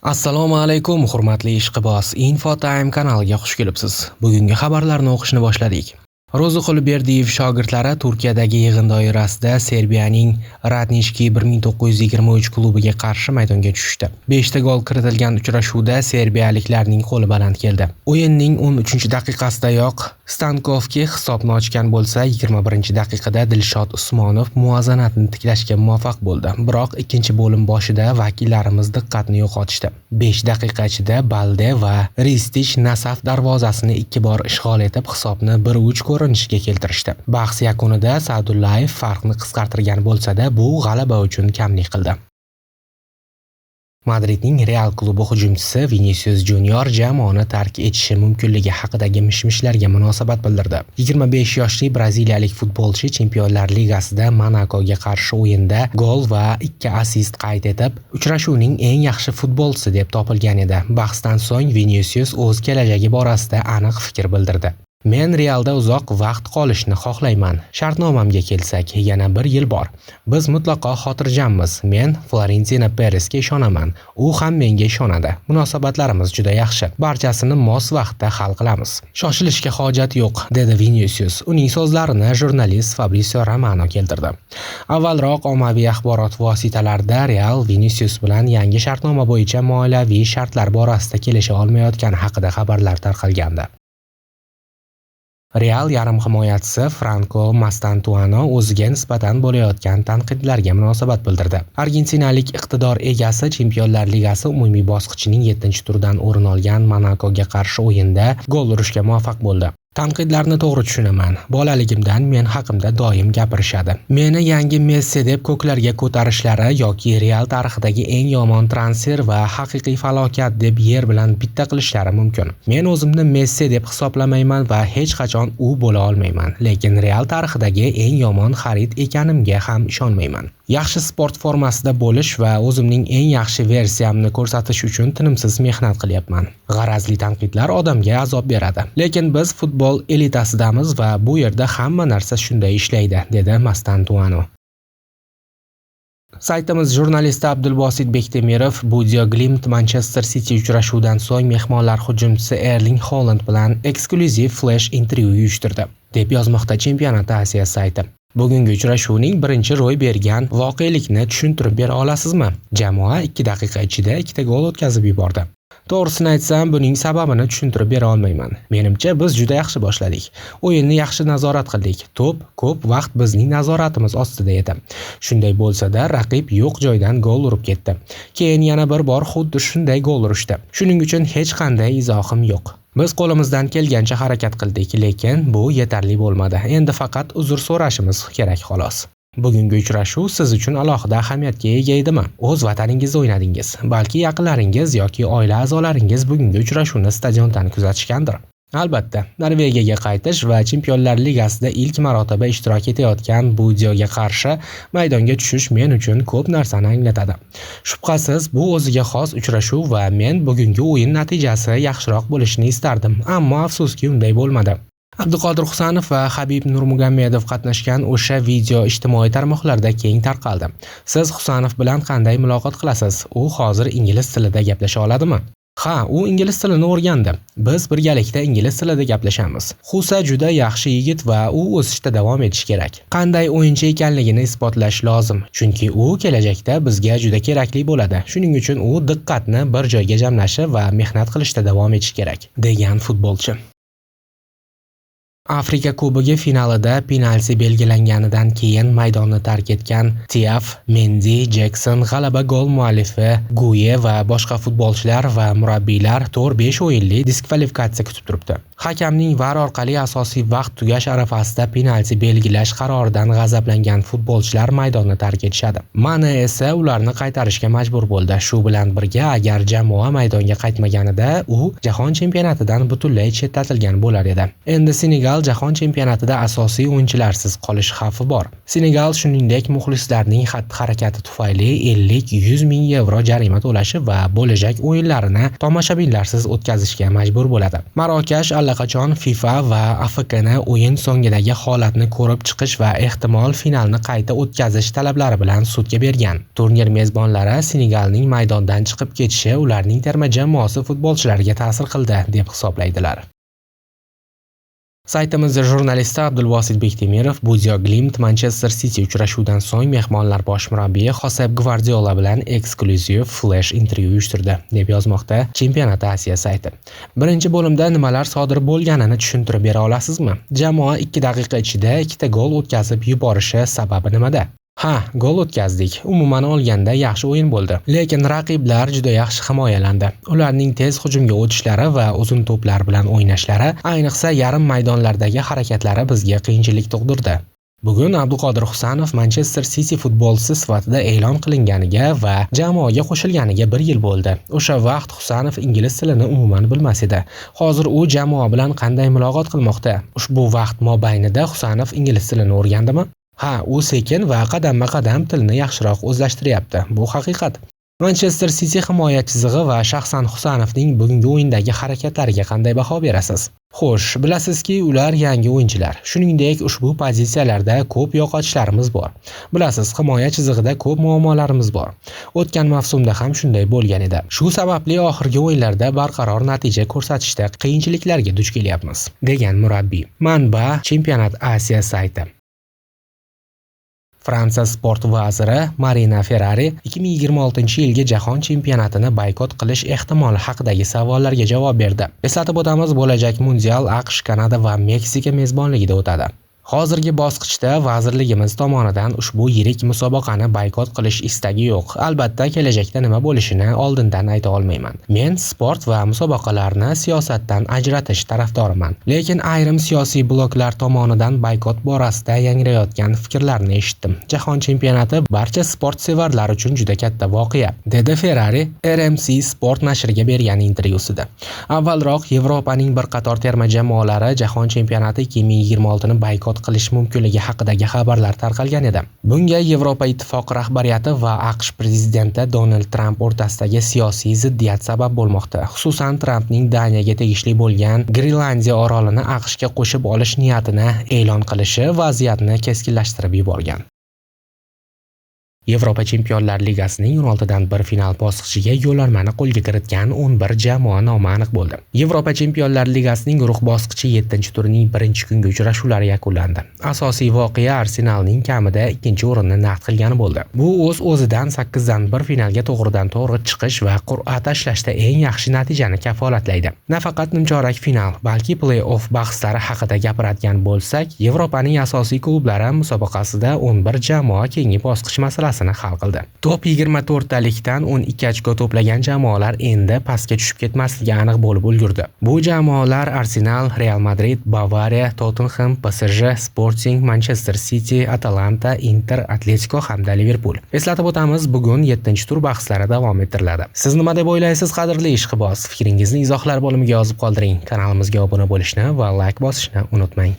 Assalomu alaykum, hurmatli ishqiboz. Infotime kanaliga xush kelibsiz. Bugungi xabarlarni o'qishni boshladik. Ro'ziqul Berdiyev shogirdlari Turkiyadagi yig'in doirasida Serbiyaning Radnishki 1923 klubiga qarshi maydonga tushdi. 5 ta gol kiritilgan uchrashuvda serbiyaliklarning qo'li baland keldi. O'yinning 13-daqiqasidayoq Stankovki hisobni ochgan bo'lsa, 21-daqiqada Dilshod Usmonov muvozanatni tiklashga muvaffaq bo'ldi. Biroq ikkinchi bo'lim boshida vakillarimiz diqqatni yo'qotishdi. 5 daqiqa ichida Balde va Ristich Nasaf darvozasini 2 bor ishg'ol etib, hisobni 1-3 ko'rinishga keltirishdi. Bahs yakunida Sa'dullayev farqni qisqartirgan bo'lsa-da, bu g'alaba uchun kamlik qildi. Madridning Real klubi hujumchisi Vinicius Junior jamoani tark etishi mumkinligi haqidagi mishmishlarga munosabat bildirdi. 25 yoshli braziliyalik futbolchi Chempionlar Ligasida Monakoga qarshi o'yinda gol va 2 assist qayd etib, uchrashuvning eng yaxshi futbolchisi deb topilgan edi. Bahsdan so'ng Vinicius o'z kelajagi borasida aniq fikr bildirdi. Men Realda uzoq vaqt qolishni xohlayman. Shartnomamga kelsak, yana 1 yil bor. Biz mutlaqo xotirjammiz. Men Florentino Perezga ishonaman. U ham menga ishonadi. Munosabatlarimiz juda yaxshi. Barchasini mos vaqtda hal qilamiz. Shoshilishga hojat yo'q, dedi Vinicius. Uning so'zlarini jurnalist Fabrizio Romano keltirdi. Avvalroq ommaviy axborot vositalarida Real Vinicius bilan yangi shartnoma bo'yicha moliyaviy shartlar borasida kelisha olmayotgani haqida xabarlar tarqalgandi. Real yarim himoyachisi Franco Mastantuano o'ziga nisbatan bo'layotgan tanqidlarga munosabat bildirdi. Argentinalik iqtidor egasi Chempionlar Ligasi umumiy bosqichining 7-turidan o'rin olgan Monakoga qarshi o'yinda gol urishga muvaffaq bo'ldi. Tanqidlarni to'g'ri tushunaman. Bolaligimdan men haqimda doim gapirishadi. Meni yangi Messi deb ko'klarga ko'tarishlari yoki Real tarixidagi eng yomon transfer va haqiqiy falokat deb yer bilan bitta qilishlari mumkin. Men o'zimni Messi deb hisoblamayman va hech qachon u bo'la olmayman. Lekin Real tarixidagi eng yomon xarid ekanimga ham ishonmayman. Yaxshi sport formasida bo'lish va o'zimning eng yaxshi versiyamni ko'rsatish uchun tinimsiz mehnat qilyapman. G'arazli tanqidlar odamga azob beradi. Lekin biz futbol elitasidamiz va bu yerda hamma narsa shunday ishlaydi, dedi Mastantuano. Saytimiz jurnalisti Abdulbosit Bektemirov Budio-Glimt Manchester City uchrashuvidan so'ng mehmonlar hujumchisi Erling Haaland bilan eksklyuziv flash intervyu uyushtirdi, deb yozmoqda Chempionat Osiyo sayti. Bugungi uchrashuvning birinchi ro'y bergan voqelikni tushuntirib bera olasizmi? Jamoa 2 daqiqa ichida 2 ta gol o'tkazib yubordi. To'g'risini aytsam, buning sababini tushuntirib bera olmayman. Menimcha biz juda yaxshi boshladik. O'yinni yaxshi nazorat qildik. To'p ko'p vaqt bizning nazoratimiz ostida edi. Shunday bo'lsa-da, raqib yo'q joydan gol urib ketdi. Keyin yana bir bor xuddi shunday gol urishdi. Shuning uchun hech qanday izohim yo'q. Biz qo'limizdan kelgancha harakat qildik, lekin bu yetarli bo'lmadi. Endi faqat uzr so'rashimiz kerak xolos. Bugungi uchrashuv siz uchun alohida ahamiyatga ega edimi? O'z vataningizda o'ynadingiz. Balki yaqinlaringiz yoki oila a'zolaringiz bugungi uchrashuvni stadiondan kuzatishgandir. Albatta, Norvegiyaga qaytish va Chempionlar Ligasida ilk marotaba ishtirok etayotgan Budioga qarshi maydonga tushish men uchun ko'p narsani anglatadi. Shubhasiz, bu o'ziga xos uchrashuv va men bugungi o'yin natijasi yaxshiroq bo'lishini istardim, ammo afsuski unday bo'lmadi. Abduqodir Husanov va Habib Nurmagomedov qatnashgan o'sha video ijtimoiy tarmoqlarda keng tarqaldi. Siz Husanov bilan qanday muloqot qilasiz? U hozir ingliz tilida gaplasha oladimi? Ha, u ingliz tilini o'rgandi. Biz birgalikda ingliz tilida gaplashamiz. Husa juda yaxshi yigit va u o'sishda davom etishi kerak. Qanday o'yinchi ekanligini isbotlash lozim, chunki u kelajakda bizga juda kerakli bo'ladi. Shuning uchun u diqqatni bir joyga jamlashi va mehnat qilishda davom etishi kerak, degan futbolchi. Afrika Kubogi finalida penalti belgilanganidan keyin maydonni tark etgan Tiaf, Mendy, Jackson, g'alaba gol muallifi Guye va boshqa futbolchilar va murabbiylar 4-5 o'yinli diskvalifikatsiya kutib turibdi. Hakamning VAR orqali asosiy vaqt tugash arafasida penalti belgilash qaroridan g'azablangan futbolchilar maydonni tark etishadi. Mane esa ularni qaytarishga majbur bo'ldi. Shu bilan birga, agar jamoa maydonga qaytmaganida, u jahon chempionatidan butunlay chetlatilgan bo'lar edi. Endi Senegal jahon chempionatida asosiy o'yinchilarsiz qolish xavfi bor. Senegal shuningdek muxlislarning xatti-harakati tufayli 50-100 ming yevro jarima to'lashi va bo'lajak o'yinlarini tomoshabinlarsiz o'tkazishga majbur bo'ladi. Marokash allaqachon FIFA va AFCni o'yin so'ngidagi holatni ko'rib chiqish va ehtimol finalni qayta o'tkazish talablari bilan sudga bergan. Turnir mezbonlari Senegalning maydondan chiqib ketishi ularning terma jamoasi futbolchilariga ta'sir qildi deb hisoblaydilar. Saytimiz jurnalisti Abdulvosit Bektemirov Budio Glimt Manchester City uchrashuvidan so'ng mehmonlar bosh murabbiyi Josep Gvardiola bilan eksklyuziv flash intervyu uyushtirdi, deb yozmoqda Chempionat Asiya sayti. Birinchi bo'limda nimalar sodir bo'lganini tushuntirib bera olasizmi? Jamoa 2 daqiqa ichida 2 gol o'tkazib yuborishi sababi nimada? Gol o'tkazdik. Umuman olganda yaxshi o'yin bo'ldi. Lekin raqiblar juda yaxshi himoyalandi. Ularning tez hujumga o'tishlari va uzun to'plar bilan o'ynashlari, ayniqsa yarim maydonlardagi harakatlari bizga qiyinchilik tug'dirdi. Bugun Abduqodir Husanov Manchester City futbolchisi sifatida e'lon qilinganiga va jamoaga qo'shilganiga 1 yil bo'ldi. O'sha vaqt Husanov ingliz tilini umuman bilmas edi. Hozir u jamoa bilan qanday muloqot qilmoqda? Ushbu vaqt mobaynida Husanov ingliz tilini o'rgandimi? U sekin va qadamma-qadam tilni yaxshiroq o'zlashtiryapti. Bu haqiqat. Manchester City himoya chizig'i va shaxsan Husanovning bugungi o'yindagi harakatlariga qanday baho berasiz? Xo'sh, bilasizki, ular yangi o'yinchilar. Shuningdek, ushbu pozitsiyalarda ko'p yo'qotishlarimiz bor. Bilasiz, himoya chizig'ida ko'p muammolarimiz bor. O'tgan mavsumda ham shunday bo'lgan edi. Shu sababli oxirgi o'yinlarda barqaror natija ko'rsatishda qiyinchiliklarga duch kelyapmiz, degan murabbiy. Manba Chempionat Asiya sayti. Fransiya sport vaziri Marina Ferrari 2026-yilgi jahon chempionatini boykot qilish ehtimoli haqidagi savollarga javob berdi. Eslatib o'tamiz, bo'lajak mundial AQSh, Kanada va Meksika mezbonligida o'tadi. Hozirgi bosqichda vazirligimiz tomonidan ushbu yirik musobaqani boykot qilish istagi yo'q. Albatta, kelajakda nima bo'lishini oldindan ayta olmayman. Men sport va musobaqalarni siyosatdan ajratish tarafdoriman. Lekin ayrim siyosiy bloklar tomonidan boykot borasida yangrayotgan fikrlarni eshitdim. Jahon chempionati barcha sport sevarlar uchun juda katta voqea, dedi Ferrari RMC Sport nashriga bergan intervyusida. Avvalroq Yevropaning bir qator terma jamoalari jahon chempionati 2026 ni boykot qilish mumkinligi haqidagi xabarlar tarqalgan edi. Bunga Yevropa Ittifoqi rahbariyati va AQSh prezidenti Donald Tramp o'rtasidagi siyosiy ziddiyat sabab bo'lmoqda. Xususan, Trampning Daniyaga tegishli bo'lgan Grenlandiya orolini AQShga qo'shib olish niyatini e'lon qilishi vaziyatni keskinlashtirib yuborgan. Yevropa Chempionlar Ligasining 16 dan 1 final bosqichiga yo'llanmani qo'lga kiritgan 11 jamoa nomi aniq bo'ldi. Yevropa Chempionlar Ligasining guruh bosqichi 7-turning 1-kungi uchrashuvlari yakunlandi. Asosiy voqea Arsenalning kamida 2-o'rinni naqd qilgani bo'ldi. Bu o'z-o'zidan 8 dan 1 finalga to'g'ridan-to'g'ri chiqish va qur'a tashlashda eng yaxshi natijani kafolatlaydi. Nafaqat nimchorak final, balki play-off bahslari haqida gapiradigan bo'lsak, Yevropaning asosiy klublari musobaqasida 11 jamoa keyingi bosqich masalasini hal qildi. Top 24 talikdan 12 ochko to'plagan jamoalar endi pastga tushib ketmasligi aniq bo'lib ulgurdi. Bu jamoalar Arsenal, Real Madrid, Bavariya, Tottenham, PSG, Sporting, Manchester City, Atalanta, Inter, Atletico hamda Liverpool. Eslatib o'tamiz, bugun 7-tur bahslari davom ettiriladi. Siz nima deb o'ylaysiz, qadrli ishqiboz? Fikringizni izohlar bo'limiga yozib qoldiring. Kanalimizga obuna bo'lishni va like bosishni unutmang.